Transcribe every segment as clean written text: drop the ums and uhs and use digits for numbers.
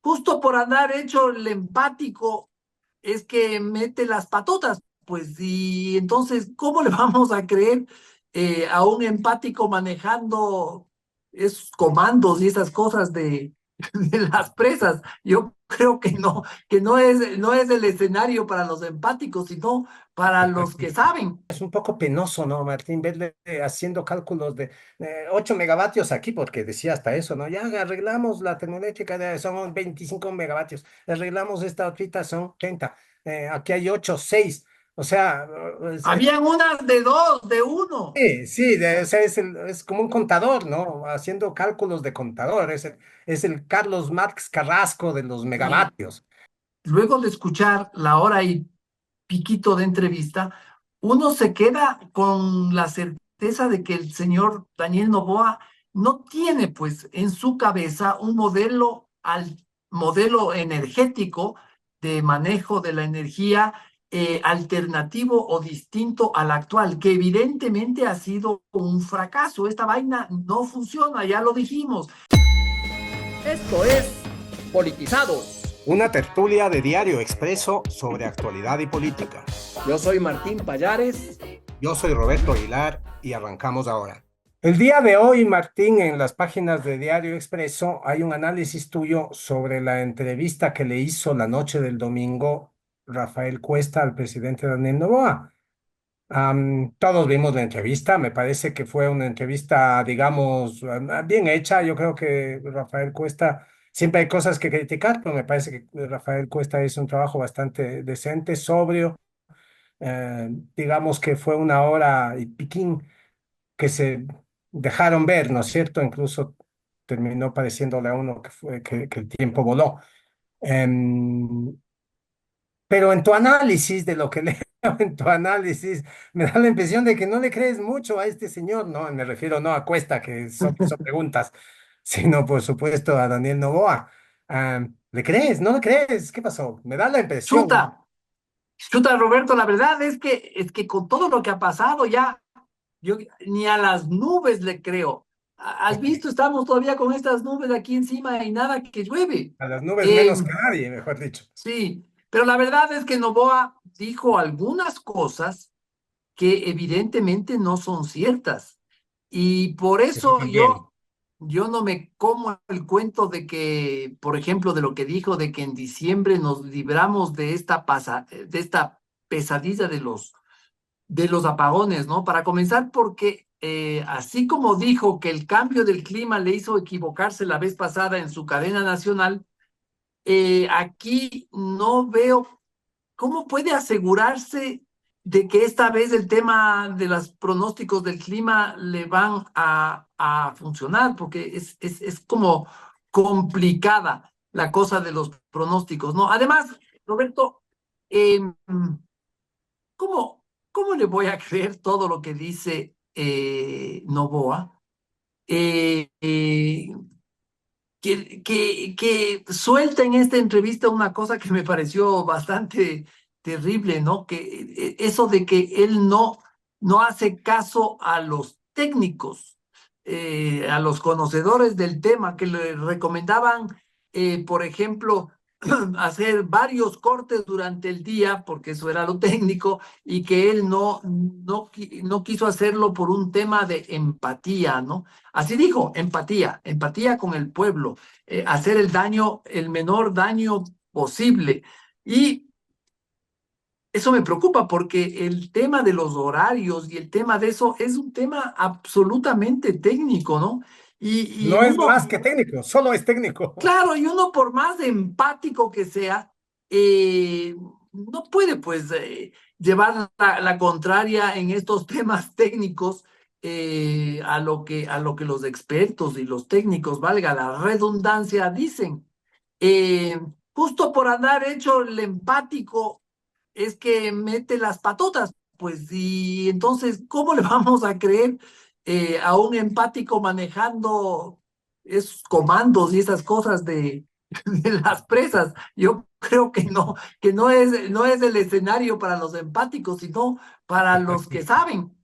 justo por andar hecho el empático, es que mete las patotas, pues, y entonces, ¿cómo le vamos a creer a un empático manejando esos comandos y esas cosas de las presas? Yo creo que no es el escenario para los empáticos, sino para los que saben. Es un poco penoso, ¿no, Martín? Verle haciendo cálculos de 8 megavatios aquí, porque decía hasta eso, ¿no? Ya arreglamos la termoeléctrica, son 25 megavatios, arreglamos esta otrita, son 30, aquí hay 8, 6, o sea, Habían unas de dos, de uno. sí, sí, o sea, es como un contador, ¿no? Haciendo cálculos de contador, es el Carlos Marx Carrasco de los Y megavatios. luego de escuchar la hora y piquito de entrevista, uno se queda con la certeza de que el señor Daniel Noboa no tiene pues en su cabeza un modelo energético de manejo de la energía alternativo o distinto al actual, que evidentemente ha sido un fracaso. Esta vaina no funciona, ya lo dijimos. Esto es Politizados. Una tertulia de Diario Expreso sobre actualidad y política. Yo soy Martín Payares. Yo soy Roberto Aguilar y arrancamos ahora. El día de hoy, Martín, en las páginas de Diario Expreso hay un análisis tuyo sobre la entrevista que le hizo la noche del domingo Rafael Cuesta al presidente Daniel Noboa. Todos vimos la entrevista, me parece que fue una entrevista, digamos, bien hecha. Yo creo que Rafael Cuesta, siempre hay cosas que criticar, pero me parece que Rafael Cuesta hizo un trabajo bastante decente, sobrio. Digamos que fue una hora y piquín que se dejaron ver, ¿no es cierto? Incluso terminó pareciéndole a uno que el tiempo voló. Em, pero en tu análisis de lo que leo, en tu análisis, me da la impresión de que no le crees mucho a este señor, ¿no? Me refiero no a Cuesta, que solo hizo preguntas, sino por supuesto a Daniel Noboa. ¿Le crees? ¿No le crees? ¿Qué pasó? Me da la impresión. Chuta, chuta, Roberto, la verdad es que con todo lo que ha pasado ya, yo ni a las nubes le creo. ¿Has visto? Estamos todavía con estas nubes aquí encima y nada que llueve. A las nubes Eh, menos que nadie, mejor dicho. sí, pero la verdad es que Novoa dijo algunas cosas que evidentemente no son ciertas. Y por Eso eso también. yo no me como el cuento de que, por ejemplo, de lo que dijo de que en diciembre nos libramos de de esta pesadilla de los apagones, ¿no? Para comenzar, porque así como dijo que el cambio del clima le hizo equivocarse la vez pasada en su cadena nacional, aquí no veo cómo puede asegurarse de que esta vez el tema de los pronósticos del clima le van a funcionar, porque es como complicada la cosa de los pronósticos, ¿no? Además, Roberto, eh, ¿cómo, cómo le voy a creer todo lo que dice Novoa? Eh, eh, que suelta en esta entrevista una cosa que me pareció bastante terrible, ¿no? Que eso de que él no hace caso a los técnicos, a los conocedores del tema, que le recomendaban, por ejemplo, hacer varios cortes durante el día, porque eso era lo técnico, y que él no quiso hacerlo por un tema de empatía, ¿no? Así dijo, empatía, empatía con el pueblo, hacer el daño, el menor daño posible. Y eso me preocupa porque el tema de los horarios y el tema de eso es un tema absolutamente técnico, ¿no? Y No es más uno, que técnico, solo es técnico. claro, y uno por más empático que sea, no puede pues llevar la contraria en estos temas técnicos a lo que los expertos y los técnicos, valga la redundancia, dicen. Eh, justo por andar hecho el empático es que mete las patotas, pues, y entonces, ¿cómo le vamos a creer a un empático manejando esos comandos y esas cosas de las presas? Yo creo que no es el escenario para los empáticos, sino para los que saben.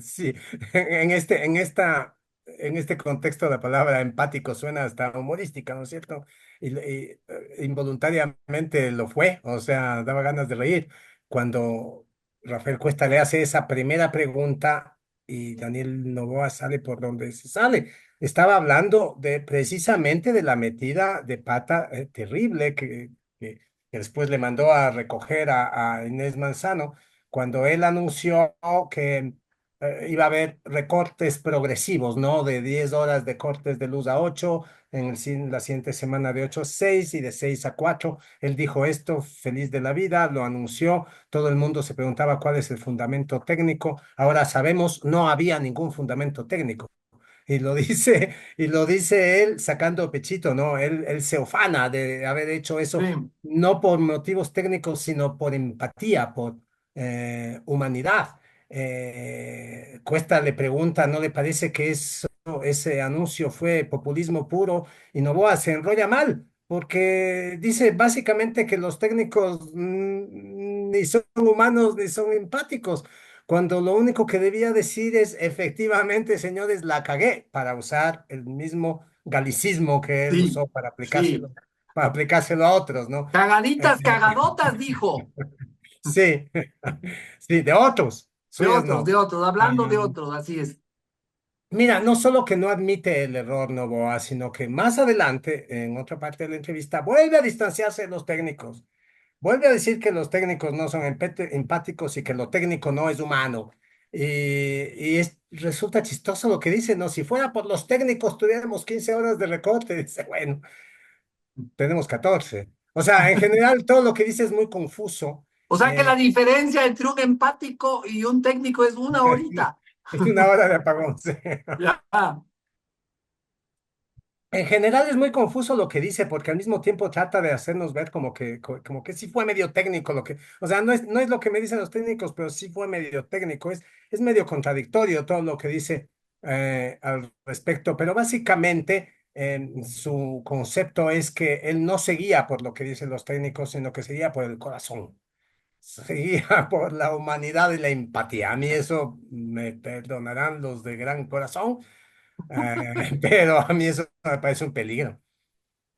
Sí, en esta en este contexto la palabra empático suena hasta humorística, ¿no es cierto? Involuntariamente lo fue, o sea, daba ganas de reír. Cuando Rafael Cuesta le hace esa primera pregunta y Daniel Noboa sale por donde se sale. Estaba hablando de precisamente de la metida de pata terrible que después le mandó a recoger a Inés Manzano cuando él anunció que iba a haber recortes progresivos, ¿no? De 10 horas de cortes de luz a 8, la siguiente semana de 8 a 6 y de 6 a 4. Él dijo esto, feliz de la vida, lo anunció, todo el mundo se preguntaba cuál es el fundamento técnico. Ahora sabemos, no había ningún fundamento técnico. Y lo dice él sacando pechito, ¿no? Él se ufana de haber hecho eso, Sí, no por motivos técnicos, sino por empatía, por humanidad. Cuesta le pregunta, ¿no le parece que ese anuncio fue populismo puro? Y Noboa se enrolla mal, porque dice básicamente que los técnicos ni son humanos ni son empáticos, cuando lo único que debía decir es, efectivamente, señores, la cagué, para usar el mismo galicismo que él sí, usó sí. para aplicárselo a otros, ¿no? Cagaditas, cagadotas, dijo. Sí, sí, de otros, suyas no. De otros, Ah, hablando de otros, así es. mira, no solo que no admite el error Novoa, sino que más adelante, en otra parte de la entrevista, vuelve a distanciarse de los técnicos. Vuelve a decir que los técnicos no son empáticos y que lo técnico no es humano. Resulta chistoso lo que dice, ¿no? Si fuera por los técnicos tuviéramos 15 horas de recorte. Dice, bueno, tenemos 14. O sea, en general todo lo que dice es muy confuso. O sea que la Eh, diferencia entre un empático y un técnico es una horita. es una hora de apagón. Sí. Ya. En general es muy confuso lo que dice, porque al mismo tiempo trata de hacernos ver como que sí fue medio técnico lo que, o sea, no es lo que me dicen los técnicos, pero sí fue medio técnico, es medio contradictorio todo lo que dice al respecto, pero básicamente su concepto es que él no seguía por lo que dicen los técnicos, sino que seguía por el corazón, seguía por la humanidad y la empatía. A mí eso me perdonarán los de gran corazón, pero a mí eso me parece un peligro.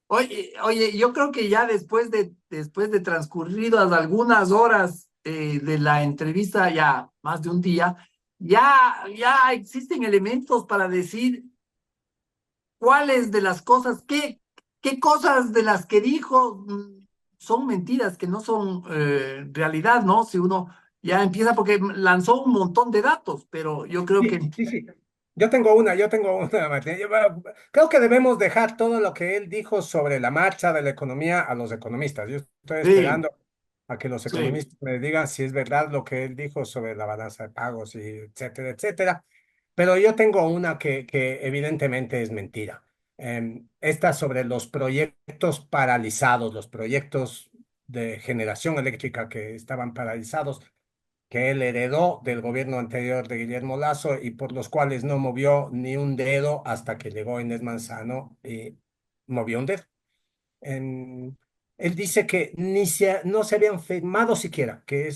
Oye, yo creo que ya después de transcurridas algunas horas de la entrevista, ya más de un día, ya existen elementos para decir cuáles de las cosas, qué cosas de las que dijo son mentiras, que no son realidad, ¿no? Si uno ya empieza, porque lanzó un montón de datos, pero yo creo que Sí, sí, sí. Yo tengo una, Martín. Creo que debemos dejar todo lo que él dijo sobre la marcha de la economía a los economistas. Yo estoy sí, esperando a que los sí, economistas me digan si es verdad lo que él dijo sobre la balanza de pagos y etcétera, etcétera. Pero yo tengo una que evidentemente es mentira. Esta sobre los proyectos paralizados, los proyectos de generación eléctrica que estaban paralizados, que él heredó del gobierno anterior de Guillermo Lasso y por los cuales no movió ni un dedo hasta que llegó Inés Manzano y movió un dedo. En- Él dice que no se habían firmado siquiera, que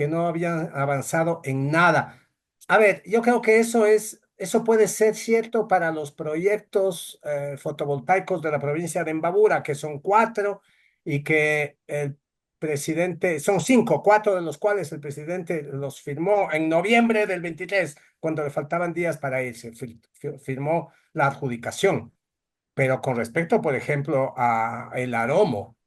no habían avanzado en nada. A ver, yo creo que eso puede ser cierto para los proyectos fotovoltaicos de la provincia de Imbabura, que son cuatro y que el presidente, son cinco, cuatro de los cuales el presidente los firmó en noviembre del 23, cuando le faltaban días para irse, firmó la adjudicación. Pero con respecto, por ejemplo, a el Aromo,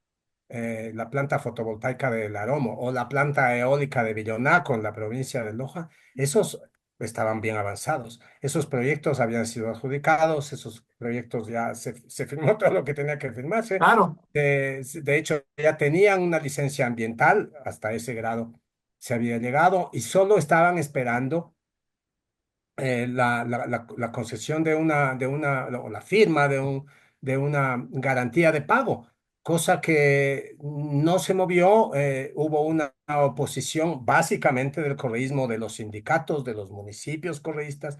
la planta fotovoltaica del Aromo o la planta eólica de Villonaco en la provincia de Loja, esos estaban bien avanzados. Esos proyectos habían sido adjudicados, esos proyectos ya se firmó todo lo que tenía que firmarse. claro. De hecho, ya tenían una licencia ambiental, hasta ese grado se había llegado y solo estaban esperando la concesión o la firma de una garantía de pago, cosa que no se movió. Hubo una oposición básicamente del correísmo, de los sindicatos, de los municipios correístas.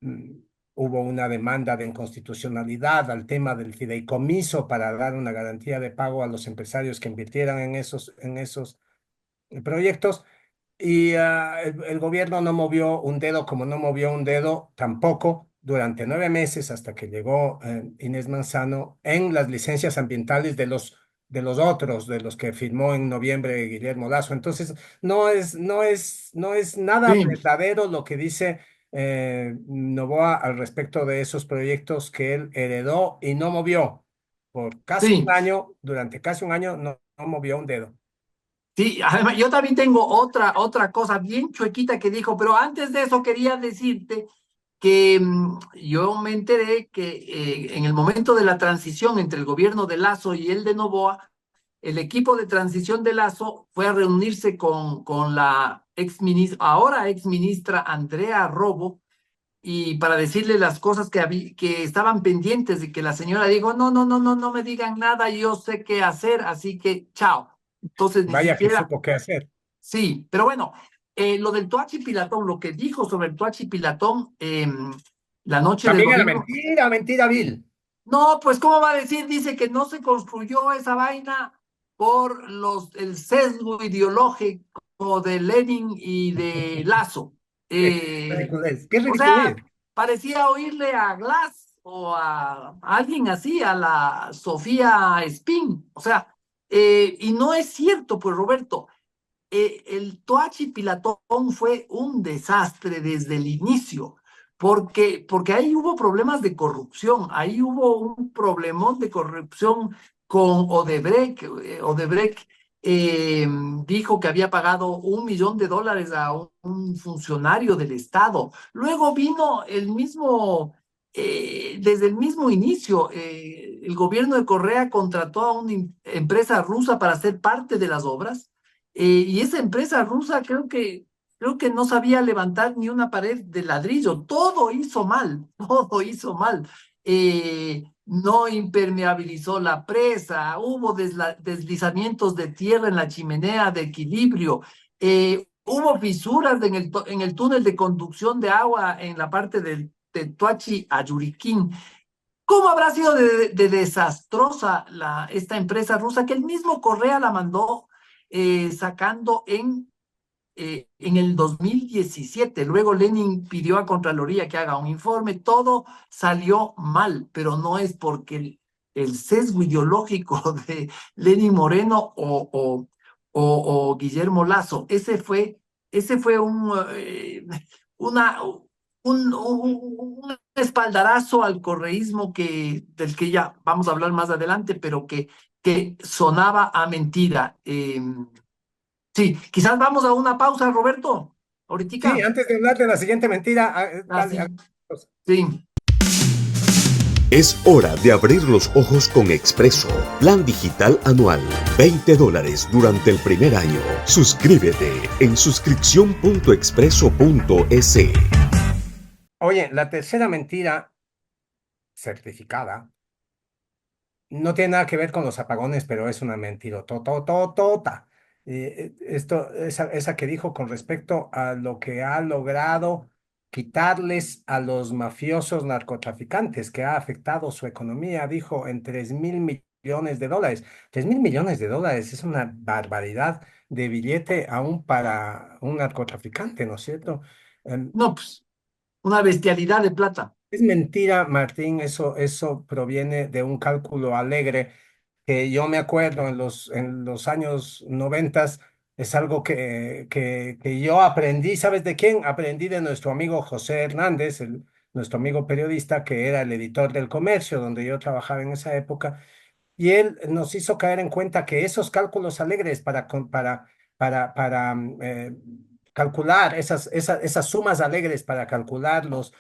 mm, Hubo una demanda de inconstitucionalidad al tema del fideicomiso para dar una garantía de pago a los empresarios que invirtieran en esos proyectos. Y el gobierno no movió un dedo, como no movió un dedo tampoco durante 9 meses hasta que llegó Inés Manzano en las licencias ambientales de los otros, de los que firmó en noviembre Guillermo Lazo. Entonces, no es nada Sí, verdadero lo que dice Noboa al respecto de esos proyectos que él heredó y no movió. Por casi un sí, año, durante casi un año, no movió un dedo. sí. Además, yo también tengo otra cosa bien chuequita que dijo, pero antes de eso quería decirte que yo me enteré que en el momento de la transición entre el gobierno de Lazo y el de Noboa, el equipo de transición de Lazo fue a reunirse con la ahora ex ministra Andrea Robo, y para decirle las cosas que estaban pendientes, y que la señora dijo, no, no, no, no, no me digan nada, yo sé qué hacer, así que chao. Entonces ni Vaya que siquiera, supo qué hacer. sí, pero bueno, lo del Toachi Pilatón, lo que dijo sobre el Toachi Pilatón la noche del También era domingo. mentira, mentira, Bill. No, pues ¿cómo va a decir? Dice que no se construyó esa vaina por el sesgo ideológico de Lenin y de Lazo. Qué Eh, ridiculez, qué o sea, ridiculez. parecía oírle a Glass o a alguien así, a la Sofía Spin. O sea, y no es cierto, pues Roberto, el Toachi Pilatón fue un desastre desde el inicio, porque ahí hubo problemas de corrupción, ahí hubo un problemón de corrupción con Odebrecht. Odebrecht dijo que había pagado $1 millón a un funcionario del Estado. Luego vino desde el mismo inicio, el gobierno de Correa contrató a una empresa rusa para ser parte de las obras, y esa empresa rusa creo que no sabía levantar ni una pared de ladrillo. Todo hizo mal, todo hizo mal. No impermeabilizó la presa, hubo deslizamientos de tierra en la chimenea de equilibrio, hubo fisuras en el túnel de conducción de agua en la parte de Tuachi a Yuriquín. ¿Cómo habrá sido de desastrosa esta empresa rusa que el mismo Correa la mandó sacando en el 2017? Luego Lenin pidió a Contraloría que haga un informe, todo salió mal, pero no es porque el sesgo ideológico de Lenin Moreno o Guillermo Lazo. Ese fue una, un espaldarazo al correísmo del que ya vamos a hablar más adelante, pero que sonaba a mentira. Sí, quizás vamos a una pausa, Roberto. Sí, Ahorita. antes de hablar de la siguiente mentira, Ah, dale. sí, sí. Es hora de abrir los ojos con Expreso. Plan digital anual. $20 durante el primer año. Suscríbete en suscripción.expreso.es. Oye, la tercera mentira certificada no tiene nada que ver con los apagones, pero es una mentira totototota. Esa que dijo con respecto a lo que ha logrado quitarles a los mafiosos narcotraficantes, que ha afectado su economía, dijo en $3.000 millones. $3.000 millones es una barbaridad de billete aún para un narcotraficante, ¿no es cierto? Em, No, pues, una bestialidad de plata. es mentira, Martín, eso proviene de un cálculo alegre que yo me acuerdo en los años 90. Es algo que yo aprendí. ¿Sabes de quién? Aprendí de nuestro amigo José Hernández, nuestro amigo periodista, que era el editor del Comercio, donde yo trabajaba en esa época. Y él nos hizo caer en cuenta que esos cálculos alegres para calcular esas sumas alegres para calcular los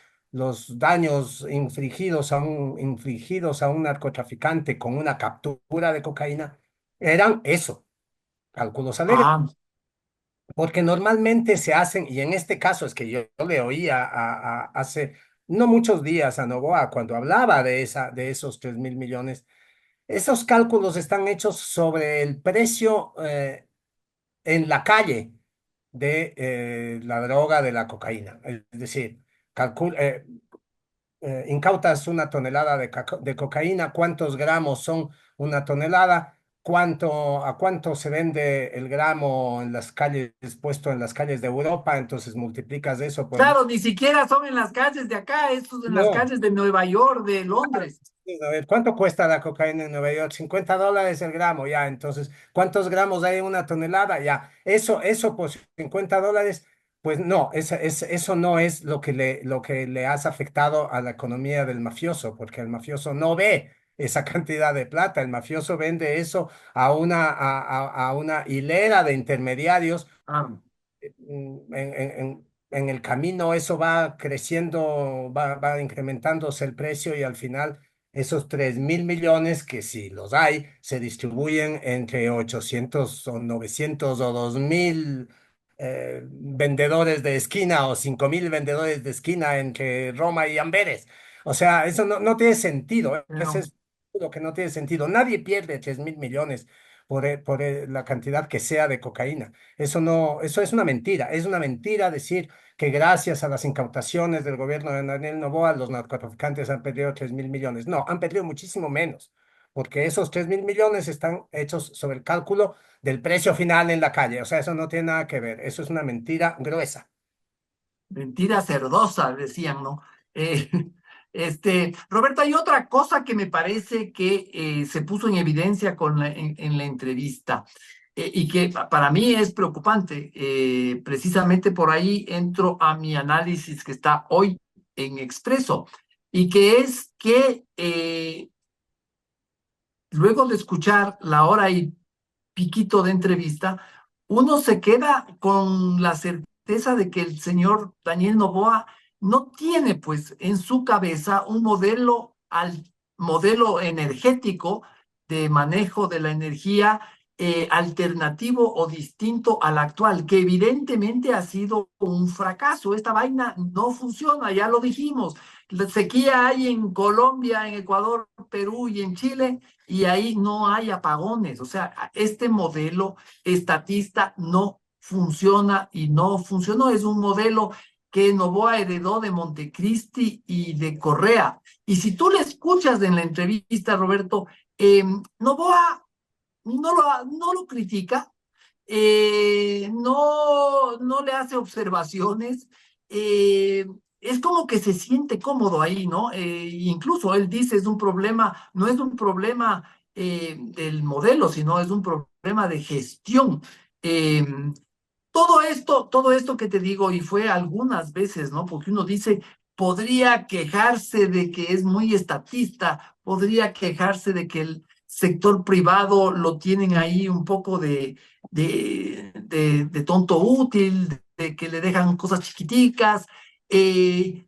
daños infligidos a un narcotraficante con una captura de cocaína, eran eso, cálculos alegres. Ah, Porque normalmente se hacen, y en este caso es que yo le oía hace no muchos días a Novoa cuando hablaba de esos 3.000 millones. Esos cálculos están hechos sobre el precio en la calle de la droga, de la cocaína. Es decir, incautas una tonelada de cocaína, ¿cuántos gramos son una tonelada? a cuánto se vende el gramo en las calles, puesto en las calles de Europa, entonces multiplicas eso por... Claro, ni siquiera son en las calles de acá, estos en las No. calles de Nueva York, de Londres. Sí, a ver, ¿cuánto cuesta la cocaína en Nueva York? $50 el gramo, ya. Entonces, ¿cuántos gramos hay en una tonelada? Ya. Eso por $50, pues no, eso no es lo que le has afectado a la economía del mafioso, porque el mafioso no ve esa cantidad de plata. El mafioso vende eso a una hilera de intermediarios. Ah, En el camino eso va creciendo, va incrementándose el precio y al final esos 3.000 millones, que si los hay, se distribuyen entre 800 o 900 o 2.000 vendedores de esquina o 5.000 vendedores de esquina entre Roma y Amberes. O sea, eso no tiene sentido. Ese no. es lo que no tiene sentido. Nadie pierde 3.000 millones por la cantidad que sea de cocaína. Eso no, eso es una mentira decir que gracias a las incautaciones del gobierno de Daniel Noboa los narcotraficantes han perdido 3.000 millones. No, han perdido muchísimo menos, porque esos 3.000 millones están hechos sobre el cálculo del precio final en la calle. O sea, eso no tiene nada que ver. Eso es una mentira gruesa. Mentira cerdosa, decían, ¿no? Eh, Roberto, hay otra cosa que me parece que se puso en evidencia en la entrevista y que para mí es preocupante. Precisamente por ahí entro a mi análisis que está hoy en Expreso y que es que luego de escuchar la hora y piquito de entrevista, uno se queda con la certeza de que el señor Daniel Noboa no tiene pues en su cabeza un modelo energético de manejo de la energía alternativo o distinto al actual, que evidentemente ha sido un fracaso. Esta vaina no funciona, ya lo dijimos. La sequía hay en Colombia, en Ecuador, Perú y en Chile, y ahí no hay apagones. O sea, este modelo estatista no funciona y no funcionó. Es un modelo que Novoa heredó de Montecristi y de Correa. Y si tú le escuchas en la entrevista, Roberto, Novoa no lo critica, no le hace observaciones, es como que se siente cómodo ahí, ¿no? Incluso él dice, es un problema, no es un problema del modelo, sino es un problema de gestión. Eh, todo esto que te digo, y fue algunas veces, ¿no? Porque uno dice, podría quejarse de que es muy estatista, podría quejarse de que el sector privado lo tienen ahí un poco de tonto útil, de que le dejan cosas chiquiticas. Eh,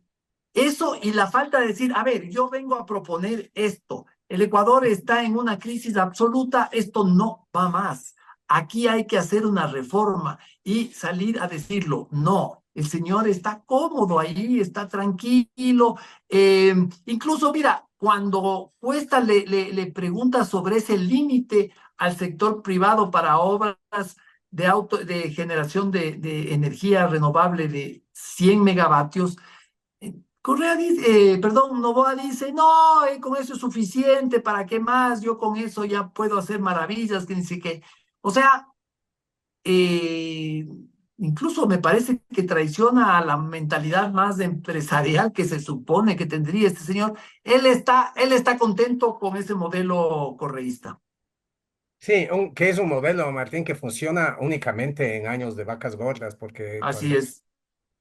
Eso y la falta de decir, a ver, yo vengo a proponer esto. El Ecuador está en una crisis absoluta, esto no va más. Aquí hay que hacer una reforma y salir a decirlo. No, el señor está cómodo ahí, está tranquilo. Incluso, mira, cuando Cuesta le pregunta sobre ese límite al sector privado para obras de generación de energía renovable de 100 megavatios, Correa dice, perdón, Novoa dice, no, con eso es suficiente, ¿para qué más? Yo con eso ya puedo hacer maravillas, que dice que, o sea, eh, incluso me parece que traiciona a la mentalidad más empresarial que se supone que tendría este señor. Él está contento con ese modelo correísta. Sí, que es un modelo, Martín, que funciona únicamente en años de vacas gordas, porque Así cuando es.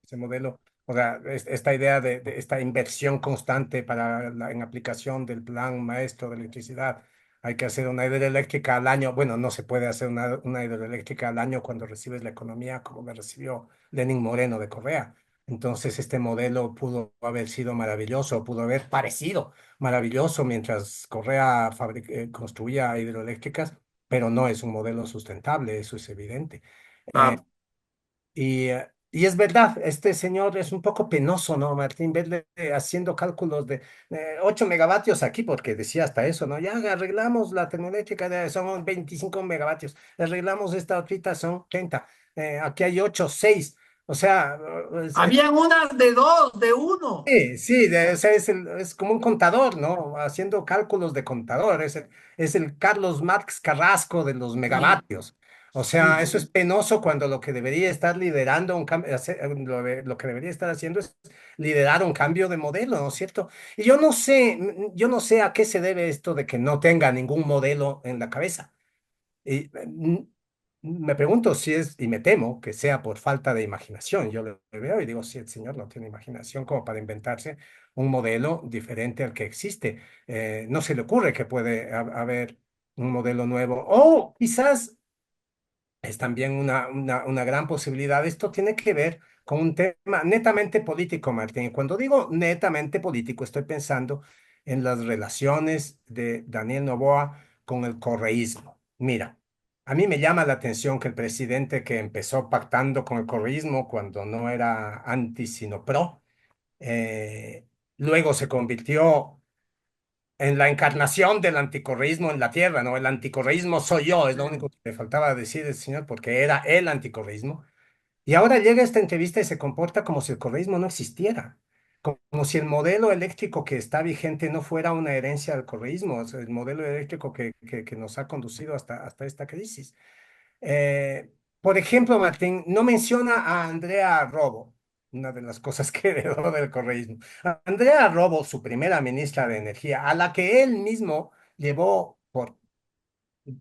ese modelo, o sea, esta idea de esta inversión constante en aplicación del plan maestro de electricidad. Hay que hacer una hidroeléctrica al año. Bueno, no se puede hacer una hidroeléctrica al año cuando recibes la economía como la recibió Lenin Moreno de Correa. Entonces, este modelo pudo haber sido maravilloso, pudo haber parecido maravilloso mientras Correa construía hidroeléctricas, pero no es un modelo sustentable, eso es evidente. Eh, Ah, y es verdad, este señor es un poco penoso, ¿no, Martín? Verle haciendo cálculos de 8 megavatios aquí, porque decía hasta eso, ¿no? Ya arreglamos la termoeléctrica, son 25 megavatios, arreglamos esta otrita, son 30, aquí hay 8, 6. O sea, Habían unas de dos, de uno. sí, sí, o sea, es como un contador, ¿no? Haciendo cálculos de contador. Es el Carlos Marx Carrasco de los Sí, megavatios. O sí, sea, eso es sí. penoso cuando lo que debería estar liderando un cambio, lo que debería estar haciendo es liderar un cambio de modelo, ¿no es cierto? Y yo no sé a qué se debe esto de que no tenga ningún modelo en la cabeza. Y me pregunto si es, y me temo que sea por falta de imaginación. Yo le veo y digo, si el señor no tiene imaginación como para inventarse un modelo diferente al que existe. No se le ocurre que puede haber un modelo nuevo. O quizás es también una gran posibilidad. Esto tiene que ver con un tema netamente político, Martín. Y cuando digo netamente político, estoy pensando en las relaciones de Daniel Noboa con el correísmo. Mira, a mí me llama la atención que el presidente que empezó pactando con el correísmo cuando no era anti, sino pro, eh, luego se convirtió en la encarnación del anticorreísmo en la tierra, ¿no? El anticorreísmo soy yo, es lo único que le faltaba decir el señor, porque era el anticorreísmo. Y ahora llega esta entrevista y se comporta como si el correísmo no existiera, como si el modelo eléctrico que está vigente no fuera una herencia del correísmo, o sea, el modelo eléctrico que nos ha conducido hasta esta crisis. Por ejemplo, Martín, no menciona a Andrea Robo, una de las cosas que heredó del correísmo. Andrea Robo, su primera ministra de Energía, a la que él mismo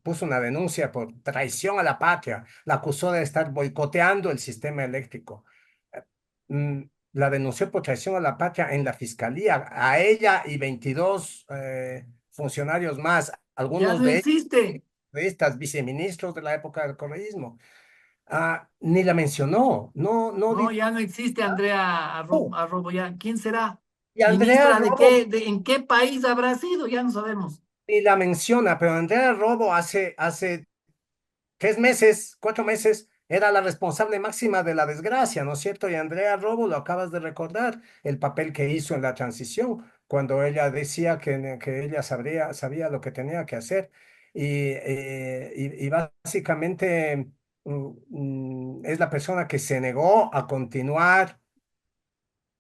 puso una denuncia por traición a la patria, la acusó de estar boicoteando el sistema eléctrico. Eh, mm, La denunció por traición a la patria en la fiscalía, a ella y 22 funcionarios más, Ya algunos no de existe. estas viceministros de la época del correísmo. Ni la mencionó, no, no No, dijo. ya no existe Andrea Arrobo. Ya. ¿Quién será? Y Andrea ¿Ministra de Robo qué? ¿En qué país habrá sido? Ya no sabemos. ni la menciona, pero Andrea Robo hace 3 meses, 4 meses, era la responsable máxima de la desgracia, ¿no es cierto? Y Andrea Robo, lo acabas de recordar, el papel que hizo en la transición, cuando ella decía que ella sabía lo que tenía que hacer. Y básicamente es la persona que se negó a continuar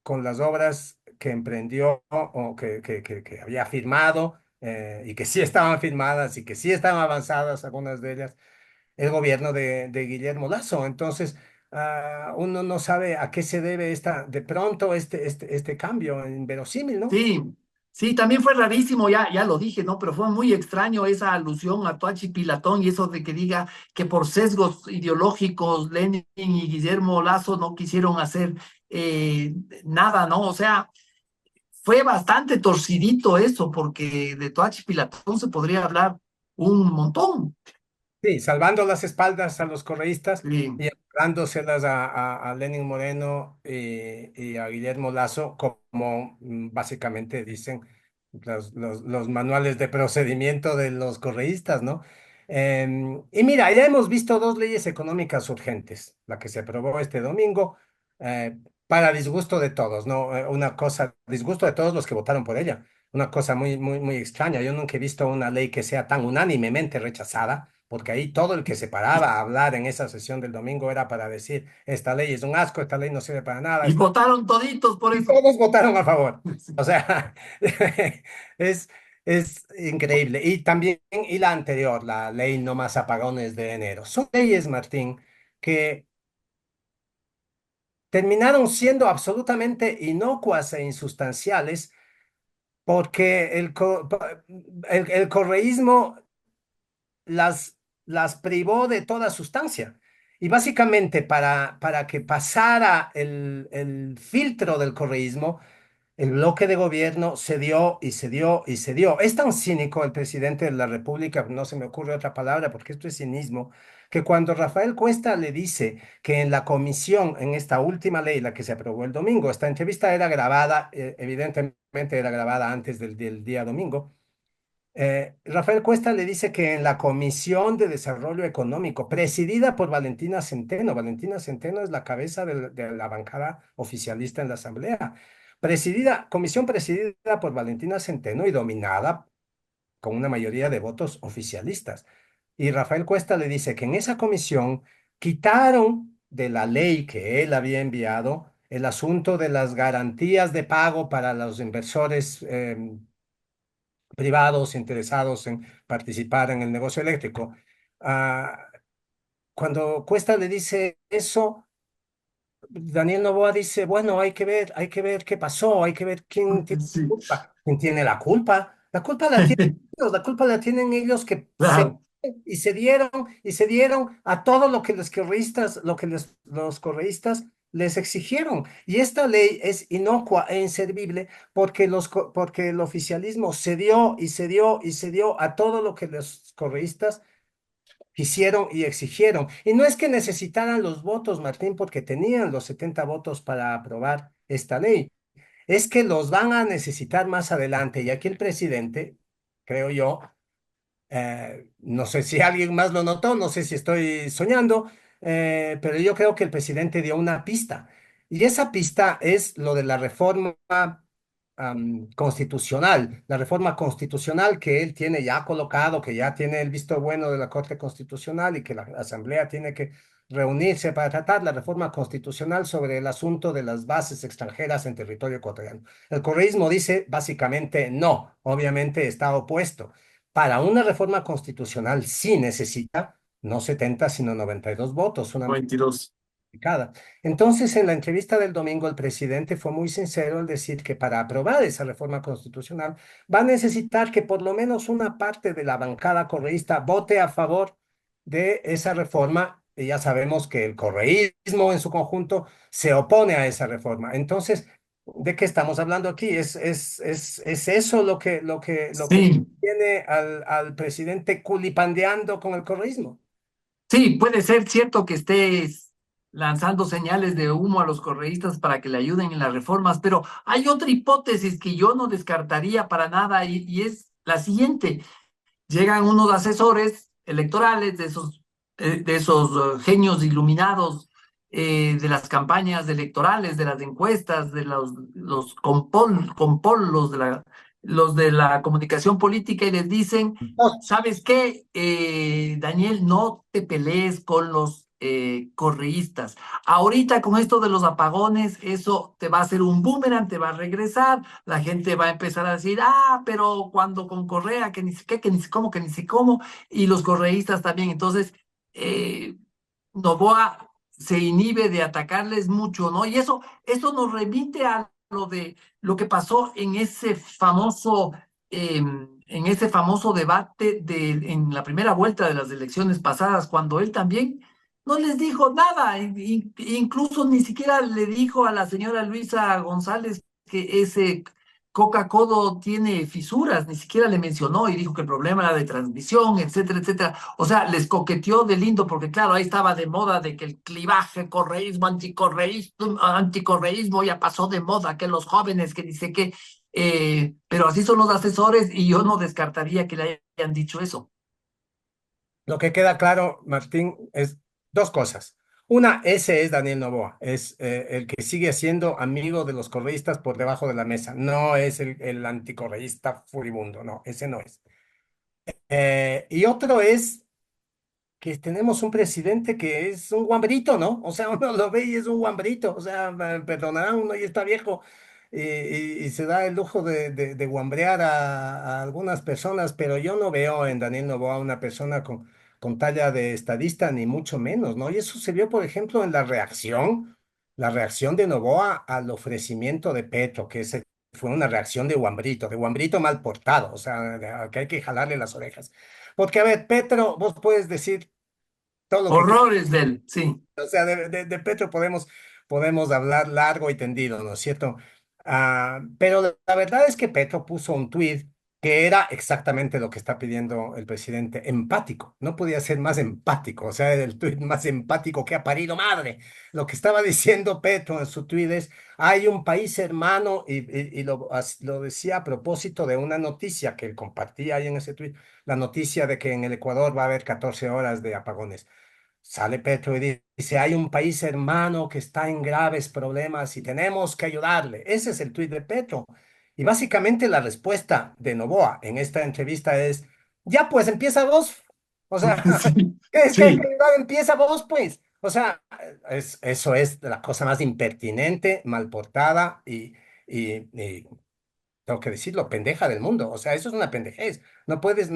con las obras que emprendió o que había firmado y que sí estaban firmadas y que sí estaban avanzadas, algunas de ellas el gobierno de Guillermo Lasso. Entonces, uno no sabe a qué se debe de pronto este cambio inverosímil, ¿no? Sí, sí, también fue rarísimo, ya lo dije, ¿no? Pero fue muy extraño esa alusión a Tuachi Pilatón y eso de que diga que por sesgos ideológicos Lenin y Guillermo Lasso no quisieron hacer nada, ¿no? O sea, fue bastante torcidito eso, porque de Tuachi Pilatón se podría hablar un montón. Sí, salvando las espaldas a los correístas Sí. y dándoselas a Lenin Moreno y a Guillermo Lasso, como básicamente dicen los manuales de procedimiento de los correístas, ¿no? Y mira, ya hemos visto dos leyes económicas urgentes, la que se aprobó este domingo, eh, para disgusto de todos, ¿no? Una cosa, disgusto de todos los que votaron por ella, una cosa muy, muy, muy extraña. Yo nunca he visto una ley que sea tan unánimemente rechazada porque ahí todo el que se paraba a hablar en esa sesión del domingo era para decir, esta ley es un asco, esta ley no sirve para nada, Y votaron toditos por y eso. todos votaron a favor. O sea, es, es increíble. Y también, y la anterior, la ley no más apagones de enero. Son leyes, Martín, que terminaron siendo absolutamente inocuas e insustanciales porque el correísmo las, las privó de toda sustancia. Y básicamente para que pasara el filtro del correísmo, el bloque de gobierno cedió y cedió y cedió. Es tan cínico el presidente de la República, no se me ocurre otra palabra porque esto es cinismo, que cuando Rafael Cuesta le dice que en la comisión, en esta última ley, la que se aprobó el domingo, esta entrevista era grabada, evidentemente era grabada antes del día domingo. Rafael Cuesta le dice que en la Comisión de Desarrollo Económico, presidida por Valentina Centeno es la cabeza de la bancada oficialista en la Asamblea, comisión presidida por Valentina Centeno y dominada con una mayoría de votos oficialistas. Y Rafael Cuesta le dice que en esa comisión quitaron de la ley que él había enviado, el asunto de las garantías de pago para los inversores privados interesados en participar en el negocio eléctrico. Ah, cuando Cuesta le dice eso, Daniel Noboa dice, bueno, hay que ver qué pasó, hay que ver quién tiene la Sí, culpa. ¿Quién tiene la culpa? La culpa la tienen ellos, la culpa la tienen ellos que se claro. y se dieron a todo lo que los correístas, los correístas les exigieron. Y esta ley es inocua e inservible porque, porque el oficialismo cedió y cedió y cedió a todo lo que los correístas quisieron y exigieron. Y no es que necesitaran los votos, Martín, porque tenían los 70 votos para aprobar esta ley. Es que los van a necesitar más adelante. Y aquí el presidente, creo yo, no sé si alguien más lo notó, no sé si estoy soñando, pero yo creo que el presidente dio una pista. Y esa pista es lo de la reforma constitucional, la reforma constitucional que él tiene ya colocado, que ya tiene el visto bueno de la Corte Constitucional y que la Asamblea tiene que reunirse para tratar la reforma constitucional sobre el asunto de las bases extranjeras en territorio ecuatoriano. El correísmo dice básicamente no, obviamente está opuesto. Para una reforma constitucional sí necesita no 70 sino 92 votos, una 22. complicada. Entonces, en la entrevista del domingo, el presidente fue muy sincero al decir que para aprobar esa reforma constitucional va a necesitar que por lo menos una parte de la bancada correísta vote a favor de esa reforma. Y ya sabemos que el correísmo en su conjunto se opone a esa reforma. Entonces, ¿de qué estamos hablando aquí? Es eso lo que Sí, tiene al presidente culipandeando con el correísmo. sí, puede ser cierto que estés lanzando señales de humo a los correístas para que le ayuden en las reformas, pero hay otra hipótesis que yo no descartaría para nada y es la siguiente. Llegan unos asesores electorales de esos genios iluminados de las campañas electorales, de las encuestas, de los compol, los de la comunicación política y les dicen, ¿sabes qué? Daniel, no te pelees con los correístas. Ahorita con esto de los apagones, eso te va a hacer un boomerang, te va a regresar, la gente va a empezar a decir, ah, pero cuando con Correa, que ni sé qué, que ni sé cómo, que ni sé cómo, y los correístas también. Entonces, eh, Novoa se inhibe de atacarles mucho, ¿no? Y eso nos remite a lo de lo que pasó en ese famoso debate en la primera vuelta de las elecciones pasadas, cuando él también no les dijo nada, incluso ni siquiera le dijo a la señora Luisa González que ese Coca-Codo tiene fisuras, ni siquiera le mencionó y dijo que el problema era de transmisión, etcétera, etcétera. O sea, les coqueteó de lindo porque claro, ahí estaba de moda de que el clivaje correísmo, anticorreísmo ya pasó de moda, que los jóvenes, que dice que, pero así son los asesores y yo no descartaría que le hayan dicho eso. Lo que queda claro, Martín, es dos cosas. Una, ese es Daniel Noboa, es el que sigue siendo amigo de los correístas por debajo de la mesa. No es el anticorreísta furibundo, no, ese no es. Y otro es que tenemos un presidente que es un guambrito, ¿no? O sea, uno lo ve y es un guambrito, o sea, perdonarán, uno ya está viejo y se da el lujo de guambrear a algunas personas, pero yo no veo en Daniel Noboa una persona con talla de estadista, ni mucho menos, ¿no? Y eso se vio, por ejemplo, en la reacción de Noboa al ofrecimiento de Petro, fue una reacción de guambrito mal portado, o sea, que hay que jalarle las orejas. Porque, a ver, Petro, vos puedes decir todo lo que Horrores de él, sí. o sea, de Petro podemos hablar largo y tendido, ¿no es cierto? Pero la verdad es que Petro puso un tuit que era exactamente lo que está pidiendo el presidente, empático. No podía ser más empático, o sea, el tuit más empático que ha parido madre. Lo que estaba diciendo Petro en su tuit es, hay un país hermano, y lo decía a propósito de una noticia que él compartía ahí en ese tuit, la noticia de que en el Ecuador va a haber 14 horas de apagones. Sale Petro y dice, hay un país hermano que está en graves problemas y tenemos que ayudarle. Ese es el tuit de Petro. Y básicamente la respuesta de Noboa en esta entrevista ya pues empieza vos. O sea, Sí, ¿qué es que hay que sí, ayudar? Empieza vos pues. O sea, eso es la cosa más impertinente, mal portada y tengo que decirlo, pendeja del mundo. O sea, eso es una pendejez. No puedes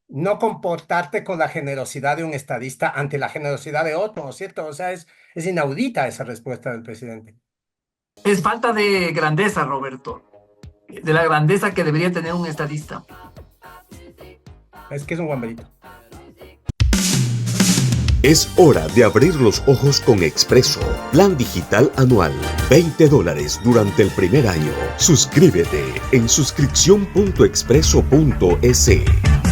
no comportarte con la generosidad de un estadista ante la generosidad de otro, ¿no es cierto? O sea, es inaudita esa respuesta del presidente. Es falta de grandeza, Roberto, de la grandeza que debería tener un estadista. Es que es un guamberito. Es hora de abrir los ojos con Expreso. Plan digital anual. $20 durante el primer año. Suscríbete en suscripción.expreso.es.